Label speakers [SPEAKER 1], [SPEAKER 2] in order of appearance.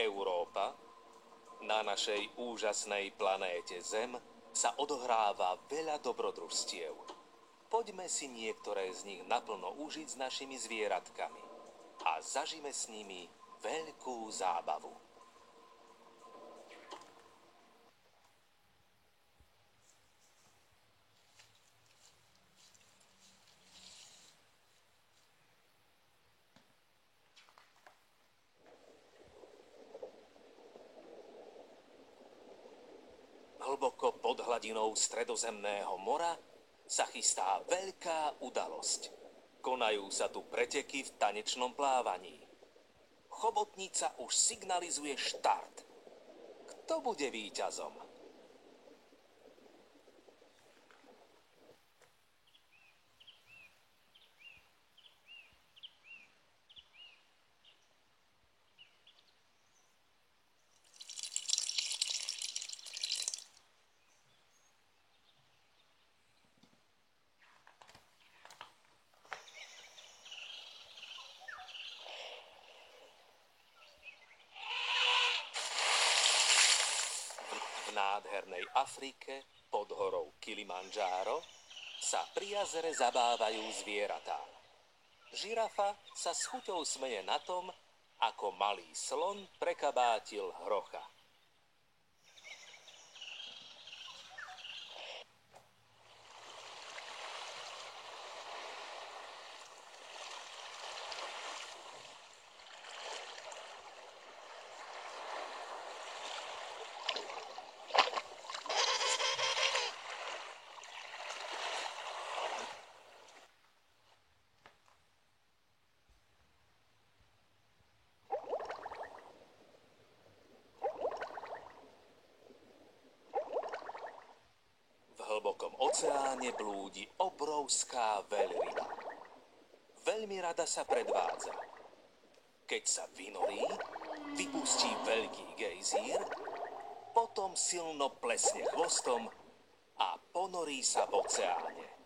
[SPEAKER 1] Európa, na našej úžasnej planéte Zem sa odohráva veľa dobrodružstiev. Poďme si niektoré z nich naplno užiť s našimi zvieratkami a zažime s nimi veľkú zábavu. Hlboko pod hladinou Stredozemného mora sa chystá veľká udalosť. Konajú sa tu preteky v tanečnom plávaní. Chobotnica už signalizuje štart. Kto bude víťazom? V nádhernej Afrike pod horou Kilimandžáro sa pri jazere zabávajú zvieratá. Žirafa sa s chuťou smeje na tom, ako malý slon prekabátil hrocha. V hlbokom oceáne blúdi obrovská veľryba. Veľmi rada sa predvádza. Keď sa vynorí, vypustí veľký gejzír, potom silno plesne chvostom a ponorí sa v oceáne.